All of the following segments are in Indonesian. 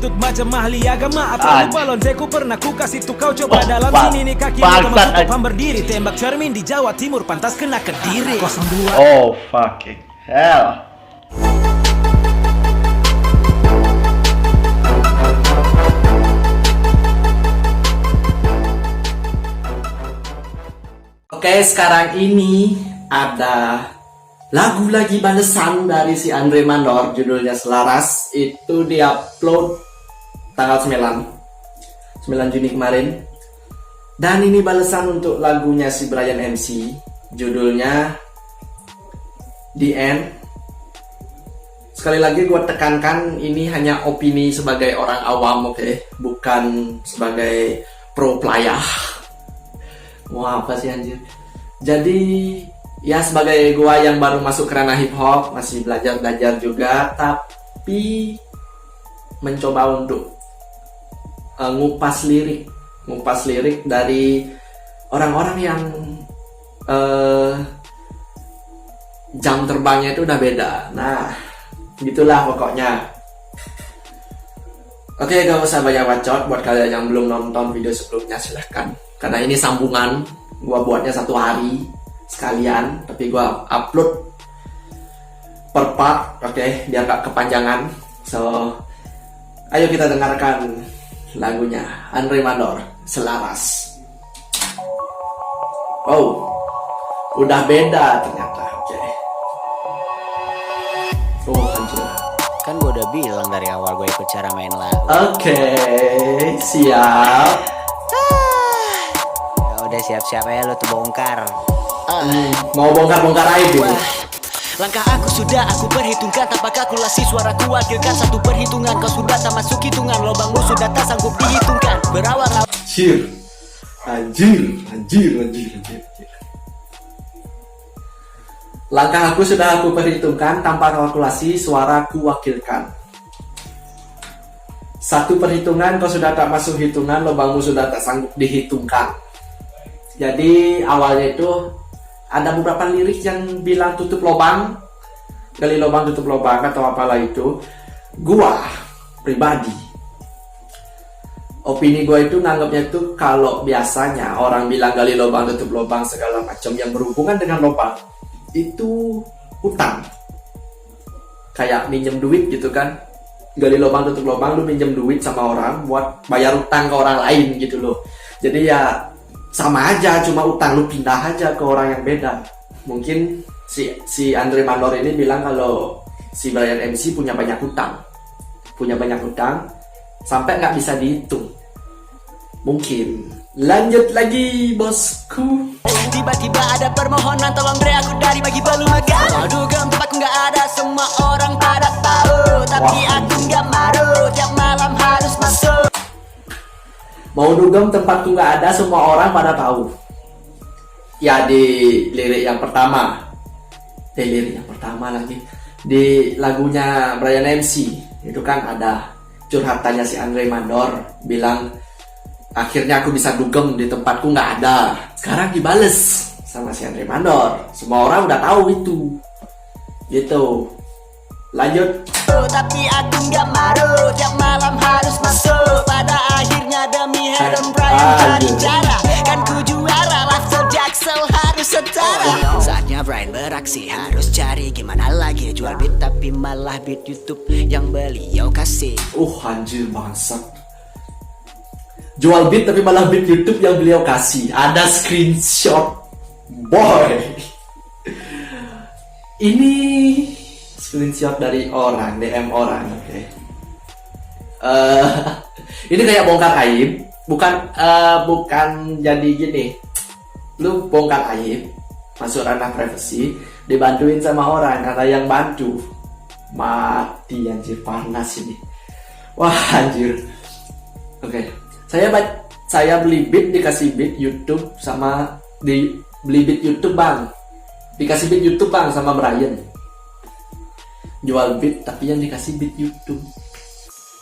attitude macam ahli agama. Apa lu balon ku pernah ku kasih tuh kau coba dalam sini nih kaki kamu berdiri. Tembak cermin di Jawa Timur pantas kena Kediri. 02. Oh fucking hell. Oke, sekarang ini ada lagu lagi balesan dari si Andre Mandor, judulnya Selaras. Itu diupload tanggal 9 Juni kemarin. Dan ini balesan untuk lagunya si Brian MC, judulnya The End. Sekali lagi gue tekankan, ini hanya opini sebagai orang awam, oke? Bukan sebagai pro player. Wah, apa sih anjir. Jadi ya sebagai gua yang baru masuk ke ranah hip hop, masih belajar juga, tapi mencoba untuk ngupas lirik dari orang-orang yang jam terbangnya itu udah beda. Nah, gitulah pokoknya. Oke, gak usah banyak bacot. Buat kalian yang belum nonton video sebelumnya, silahkan. Karena ini sambungan, gua buatnya 1 hari sekalian, tapi gua upload per part, oke, biar gak kepanjangan. So, ayo kita dengarkan lagunya Andre Mandor, Selaras. Oh, udah beda ternyata, oke. Oh, hancur. Kan gue udah bilang dari awal gue ikut cara main lagu. Oke, siap. Udah siap-siap aja lo tuh bongkar. Mau bongkar-bongkar aib ini. Langkah aku sudah aku perhitungkan tanpa kalkulasi, suaraku wakilkan satu perhitungan. Kau sudah tak masuk hitungan, lubangmu sudah tak sanggup dihitungkan. Berawal Anjir. Langkah aku sudah aku perhitungkan tanpa kalkulasi, suaraku wakilkan. Satu perhitungan kau sudah tak masuk hitungan, lubangmu sudah tak sanggup dihitungkan. Jadi awalnya itu ada beberapa lirik yang bilang tutup lubang, gali lubang tutup lubang atau apalah itu. Gua pribadi, opini gua itu nanggapnya itu kalau biasanya orang bilang gali lubang tutup lubang segala macam yang berhubungan dengan lubang itu hutang. Kayak minjem duit gitu kan. Gali lubang tutup lubang, lu minjem duit sama orang buat bayar utang ke orang lain gitu loh. Jadi ya sama aja, cuma utang lu pindah aja ke orang yang beda. Mungkin si Andre Mandor ini bilang kalau si Brian MC punya banyak hutang sampai nggak bisa dihitung. Mungkin. Lanjut lagi bosku. Tiba-tiba ada permohonan, tolong bre aku dari pagi belum makan. Aduh gem tempatku nggak ada, semua orang pada tahu, tapi aku nggak maru, tiap malam harus masuk. Mau dugem tempatku nggak ada, semua orang pada tahu. Ya di lirik yang pertama, lagi di lagunya Brian MC itu kan ada curhatannya si Andre Mandor, bilang akhirnya aku bisa dugem di tempatku nggak ada. Sekarang dibales sama si Andre Mandor, semua orang udah tahu itu. Gitu. Lanjut. Tapi aku nggak maru, tiap malam harus masuk. Pada akhirnya demi Heron Brian cari cara. Kan ku juara, Laksel Jaksel harus setara. Saatnya Brian beraksi, harus cari gimana lagi. Jual beat tapi malah beat YouTube yang beliau kasih. Anjir bangsat. Jual beat tapi malah beat YouTube yang beliau kasih. Ada screenshot. Boy. Ini screenshot dari orang, DM orang, oke. Ini kayak bongkar aib, bukan jadi gini. Lu bongkar aib, masuk ranah privasi, dibantuin sama orang, kata yang bantu mati anjir, panas ini. Wah anjir. Oke. Saya beli beat, dikasih beat YouTube sama beli beat YouTube bang. Dikasih beat YouTube bang sama Brian. Jual beat tapi yang dikasih beat YouTube.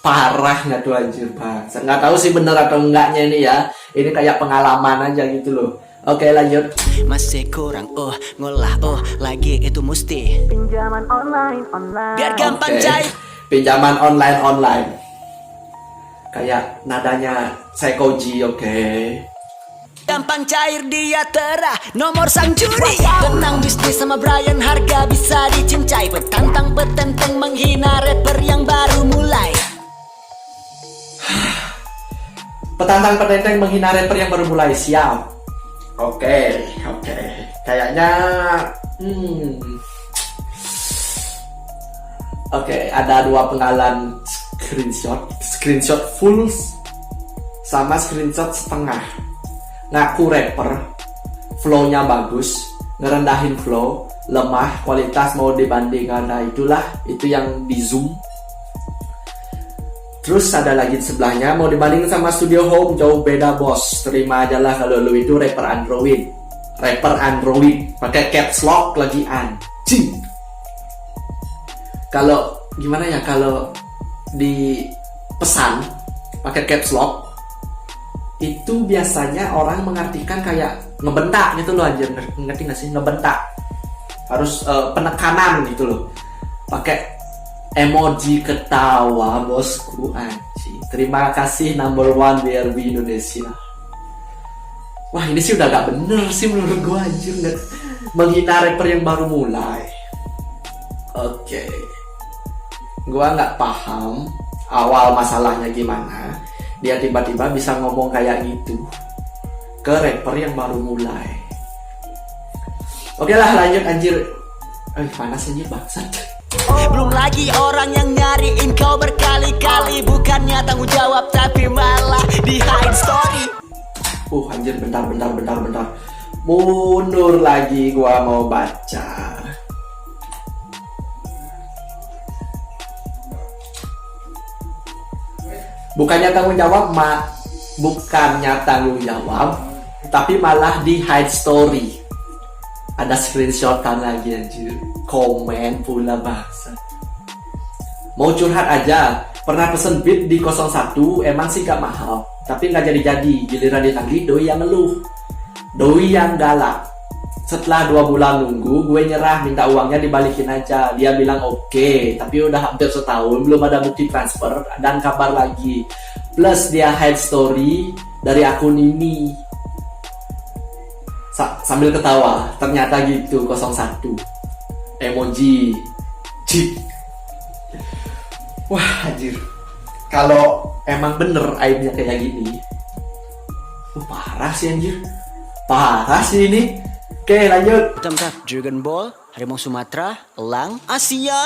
Parah nggak tuh anjir bang. Saya nggak tahu sih bener atau enggaknya ini ya. Ini kayak pengalaman aja gitu loh. Oke lanjut. Masih kurang ngolah lagi itu mesti pinjaman online biar gampang cair. Pinjaman online Kayak nadanya Sekoji, oke. Gampang cair dia terah, nomor sang juri. Tenang bisnis sama Brian, harga bisa dicincai. Petantang petenteng menghina rapper yang baru mulai. Petantang petenteng menghina rapper yang baru mulai, siap. Oke. Kayaknya Oke, ada 2 penggalan screenshot full sama screenshot setengah. Ngaku rapper, flow-nya bagus, ngerendahin flow, lemah, kualitas mau dibandingkan. Nah itu yang di zoom. Terus ada lagi di sebelahnya, mau dibandingin sama Studio Home, jauh beda bos. Terima aja lah kalau lu itu rapper Android. Pakai caps lock lagi anjing. Kalau gimana ya, kalau di pesan pakai caps lock itu biasanya orang mengartikan kayak ngebentak gitu loh anjir. Ngerti gak sih? Ngebentak. Harus penekanan gitu loh. Pakai emoji ketawa bosku anjing. Terima kasih number 1 BRB Indonesia. Wah ini sih udah gak bener sih menurut gue anjir. Menghina rapper yang baru mulai. Oke. Gua gak paham awal masalahnya gimana dia tiba-tiba bisa ngomong kayak gitu ke rapper yang baru mulai. Oke lah lanjut anjir. Panas anjir bangsat. Belum lagi orang yang nyariin kau berkali-kali. Bukannya tanggung jawab tapi malah di hide story. Anjir bentar. Mundur lagi, gua mau baca. Bukannya tanggung jawab, tapi malah di hide story. Ada screenshotan lagi anjir. Komen pula bangsa. Mau curhat aja, pernah pesen beat di 01, emang sih gak mahal, tapi gak jadi-jadi. Giliran ditagih doi yang ngeluh, doi yang galak. Setelah 2 bulan nunggu, gue nyerah, minta uangnya dibalikin aja. Dia bilang oke, tapi udah hampir setahun belum ada bukti transfer dan kabar lagi. Plus dia hide story dari akun ini. Sambil ketawa, ternyata gitu 01. Emoji cik. Wah anjir. Kalau emang bener aibnya kayak gini, parah sih anjir. Parah sih ini. Oke lanjut. Tempat Dragon Ball, Harimau Sumatera, Elang, Asia.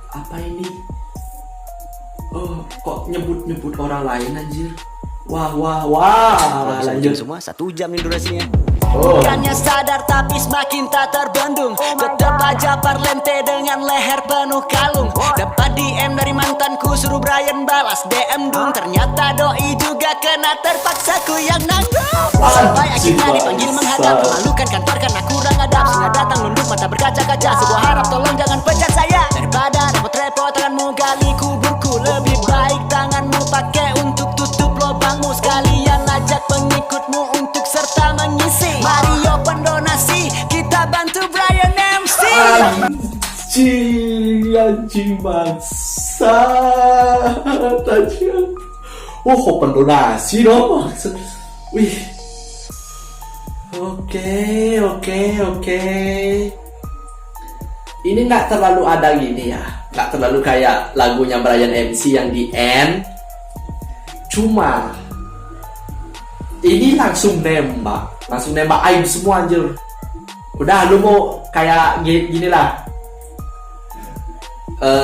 Apa ini? Kok nyebut orang lain anjir. Wah. Lanjut semua 1 jam nih durasinya. Bukannya sadar tapi semakin tak terbendung. Tetap aja parlente dengan leher penuh kalung. Dapat DM dari mantanku suruh Brian balas DM dong. Ternyata doi juga kena, terpaksa ku yang nanggung. Sampai akhirnya dipanggil menghadap. Memalukan kantor karena kurang adab. Singa datang nunduk mata berkaca-kaca. Sebuah harap tolong jangan pecat saya. Daripada repot-repot tanganmu gali kuburku, lebih baik tanganmu pakai untuk tutup lubangmu. Sekalian ajak pengikutmu untuk serta mengisi. Mari open donasi, kita bantu Brian MC. Anjing bangsa. Open donasi dong. Wih. Oke. Ini nggak terlalu ada gini ya. Nggak terlalu kayak lagunya Brian MC yang di end. Cuma ini langsung nembak aib semua anjir. Udah lu mau kayak gini lah.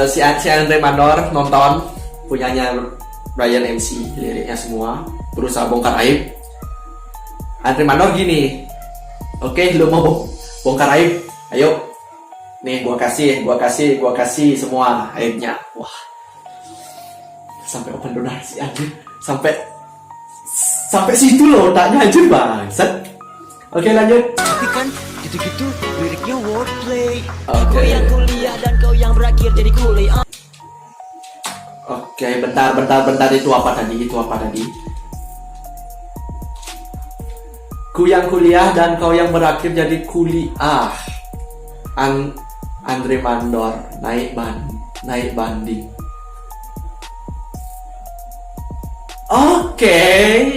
Si Andre Manor nonton punyanya Brian MC, liriknya semua berusaha bongkar aib. Andre Manor gini, oke lu mau bongkar aib, ayo nih gua kasih semua aibnya. Wah sampai open donasi anjir, sampai situ loh otaknya anjir bangsat. Oke lanjut. Tapi kan gitu-gitu liriknya wordplay. Oke. Kau yang kuliah dan kau yang berakhir jadi kuli. Oke, bentar. Itu apa tadi? Ku yang kuliah dan kau yang berakhir jadi kuliah. Andre Mandor naik banding. Oke,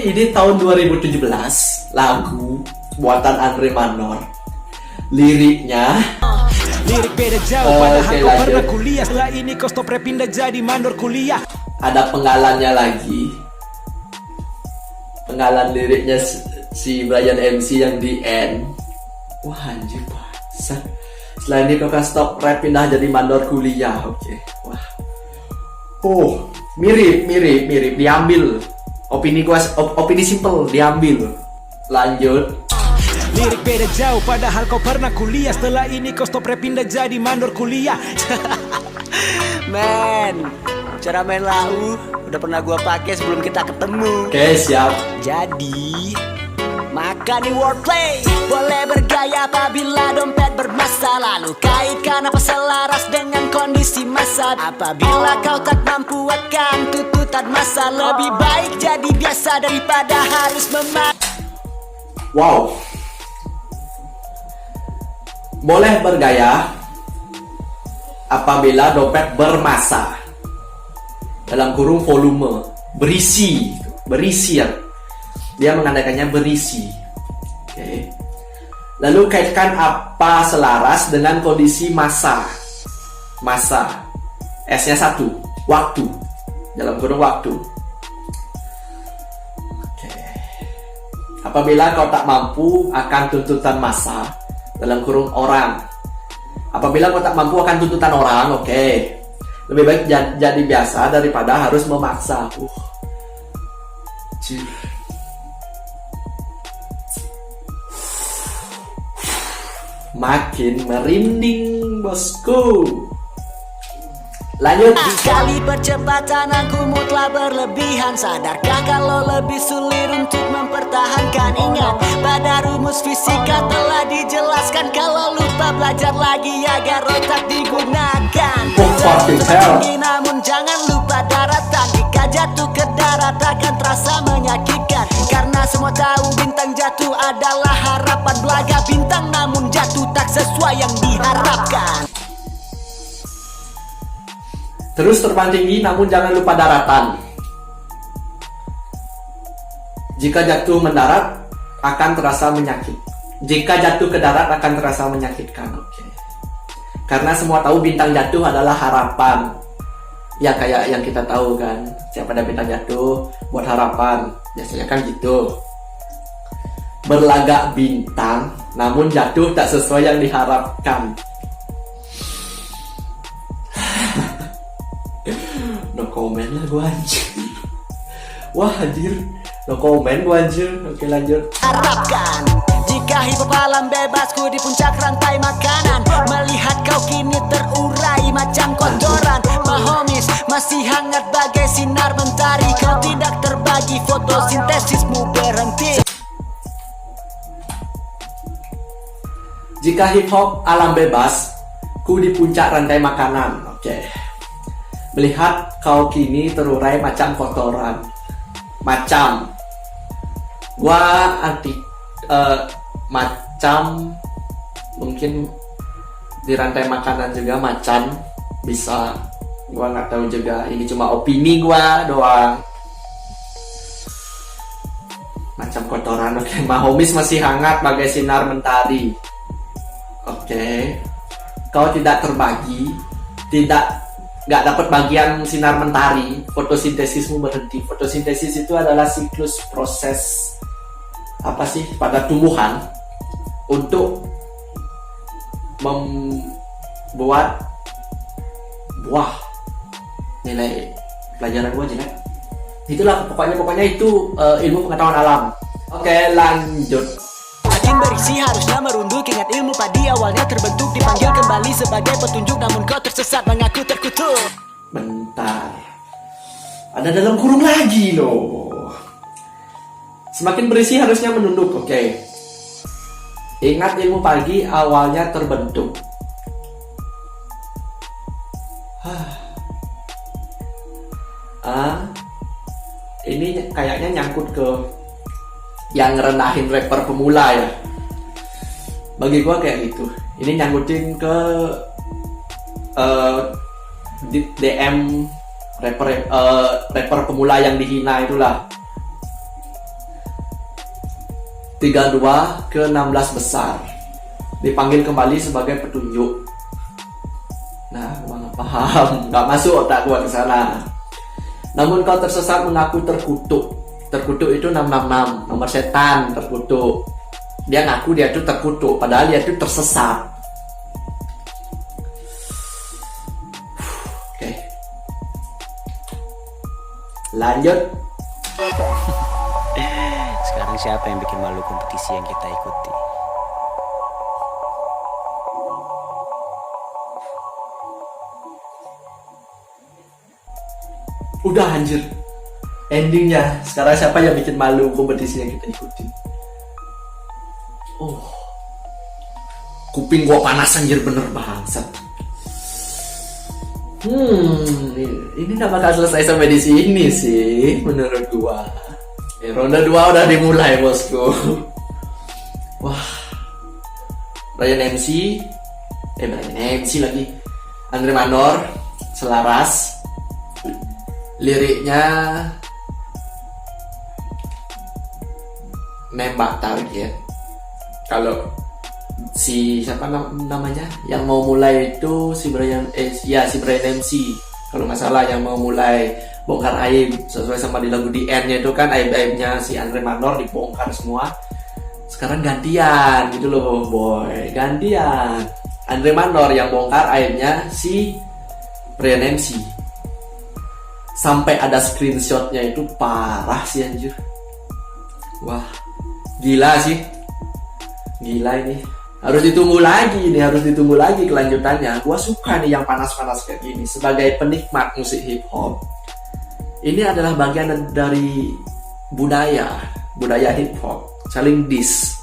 ini tahun 2017, lagu buatan Andre Manor. Liriknya Lirik beda jauh padahal Oke, kau lanjut. pernah kuliah. Setelah ini kau stop rap pindah jadi mandor kuliah. ada penggalannya lagi. Penggalan liriknya si Brian MC yang di end. Wah anjir bangsat. Setelah ini kau kan stop rap pindah jadi mandor kuliah. Oke. Wah. Oh, mirip diambil. Opini gua opini simple diambil. Lanjut. Lirik beda jauh padahal kau pernah kuliah. Setelah ini kau stop rap pindah jadi mandor kuliah. Men, cara main lau udah pernah gua pakai sebelum kita ketemu. Oke, siap. Jadi maka nih wordplay boleh bergaya apabila dompet bermasa. Lalu kaitkan apa selaras dengan kondisi masa. Apabila kau tak mampu akan tuntutan masa. Lebih baik jadi biasa daripada harus Wow. Boleh bergaya apabila dompet bermasa. Dalam kurung volume, berisi ya. Dia mengandaikannya berisi. Oke. Lalu kaitkan apa selaras dengan kondisi masa. Masa. S-nya 1, waktu. Dalam kurung waktu. Oke. Apabila kau tak mampu akan tuntutan masa. Dalam kurung orang. Apabila kau tak mampu akan tuntutan orang, oke. Lebih baik jadi biasa daripada harus memaksa. Cih. Makin merinding bosku. Lanjut. Kali percepatan aku mutlak berlebihan. Sadarkah kalau lebih sulit untuk mempertahankan. Ingat pada rumus fisika telah dijelaskan. Kalau lupa belajar lagi agar otak digunakan. fucking hell. Tinggi, namun jangan lupa daratan. Jika jatuh ke darat akan terasa menyakitkan. Karena semua tahu bintang jatuh adalah harapan. Belaga bintang namun jatuh tak sesuai yang diharapkan. Terus terbang tinggi namun jangan lupa daratan. Jika jatuh mendarat akan terasa menyakit. Jika jatuh ke darat akan terasa menyakitkan. Oke. Karena semua tahu bintang jatuh adalah harapan. Ya kayak yang kita tahu kan. Siapa ada bintang jatuh buat harapan. Biasanya kan gitu. Berlagak bintang namun jatuh tak sesuai yang diharapkan. No comment lah gua anjir. Wah anjir. No comment gua anjir. Oke lanjut. Harapkan jika hidup alam bebasku di puncak rantai makanan. Melihat kau kini terurai macam kotoran. Mahomis masih hangat bagai sinar mentari. Kau tidak terbagi fotosintesismu berhenti. Jika hip hop alam bebas, ku di puncak rantai makanan. Oke. Melihat kau kini terurai macam kotoran. Macam. Gua anti macam mungkin di rantai makanan juga macan bisa. Gua nggak tahu juga. Ini cuma opini gua doang. Macam kotoran. Oke. Mahomis masih hangat bagai sinar mentari. Oke, kau tidak terbagi, nggak dapat bagian sinar mentari, fotosintesismu berhenti. Fotosintesis itu adalah siklus proses apa sih pada tumbuhan untuk membuat buah. Nilai pelajaran gua jelek. Itulah pokoknya itu ilmu pengetahuan alam. Oke, lanjut. Makin berisi harusnya merunduk. Ingat ilmu padi awalnya terbentuk. Dipanggil kembali sebagai petunjuk. Namun kau tersesat mengaku terkutuk. Bentar. Ada dalam kurung lagi loh. Semakin berisi harusnya menunduk. Oke. Ingat ilmu pagi awalnya terbentuk. Ini kayaknya nyangkut ke yang ngerendahin rapper pemula ya. Bagi gua kayak gitu. Ini nyangkutin ke DM rapper pemula yang dihina itulah. 32 ke 16 besar. Dipanggil kembali sebagai petunjuk. Nah, gua nggak paham, nggak masuk otak gua ke sana. Namun kau tersesat mengaku terkutuk. Terkutuk itu 666, nomor setan terkutuk. Dia ngaku dia itu terkutuk, padahal dia itu tersesat. Oke. Lanjut. Sekarang siapa yang bikin malu kompetisi yang kita ikuti? Udah anjir. Endingnya sekarang siapa yang bikin malu kompetisi yang kita ikuti? Oh, kuping gua panas anjir bener bangsat. Ini gak bakal selesai sampai di sini sih menurut gua. Ronde 2 udah dimulai bosku. Wah, Brian MC lagi. Andre Manor, selaras. Liriknya nembak target. Kalau si siapa namanya yang mau mulai itu si Brian MC kalau nggak salah, yang mau mulai bongkar aib sesuai sama di lagu di end-nya itu kan, aib-aibnya si Andre Manor dibongkar semua. Sekarang gantian gitu loh boy, gantian Andre Manor yang bongkar aibnya si Brian MC. Sampai ada screenshotnya, itu parah sih anjir. Wah, gila sih. Gila ini. Harus ditunggu lagi kelanjutannya. Gua suka nih yang panas-panas kayak gini. Sebagai penikmat musik hip hop, ini adalah bagian dari budaya hip hop. Saling diss.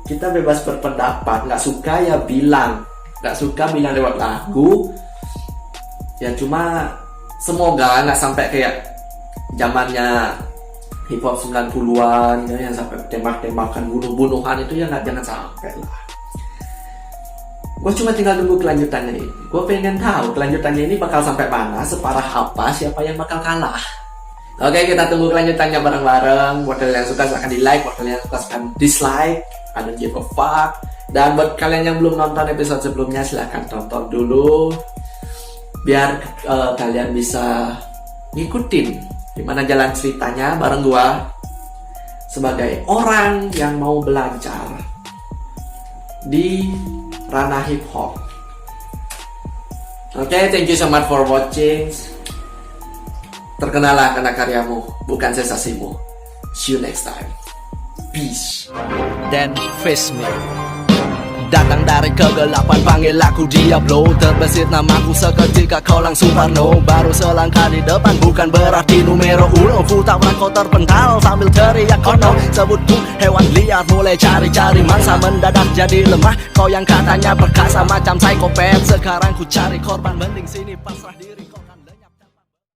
Kita bebas berpendapat. Nggak suka ya bilang. Nggak suka bilang lewat lagu. Ya cuma semoga nggak sampai kayak zamannya hip hop 90-an ya, yang sampai tembak-tembakan, bunuh-bunuhan itu ya jangan sampai lah. Gue cuma tinggal tunggu kelanjutannya ini. Gue pengen tahu kelanjutannya ini bakal sampai mana, separah apa, siapa yang bakal kalah. Oke, kita tunggu kelanjutannya bareng-bareng. Buat kalian yang suka silahkan di like, buat kalian yang suka silahkan dislike. I don't give a fuck. Dan buat kalian yang belum nonton episode sebelumnya, silahkan tonton dulu biar kalian bisa ngikutin gimana jalan ceritanya bareng gua sebagai orang yang mau belajar di ranah hip hop. Oke, thank you so much for watching. Terkenalah karena karyamu, bukan sensasimu. See you next time. Peace. Dan face me. Datang dari kegelapan, panggil aku Diablo. Terbesit namaku seketika kau langsung parno. Baru selangkah di depan bukan berarti numero uno. Ku tabrak kau terpental sambil teriak kono. Sebutku hewan liar mulai cari-cari mangsa. Mendadak jadi lemah, kau yang katanya perkasa macam psikopat. Sekarang ku cari korban, mending sini pasrah diri.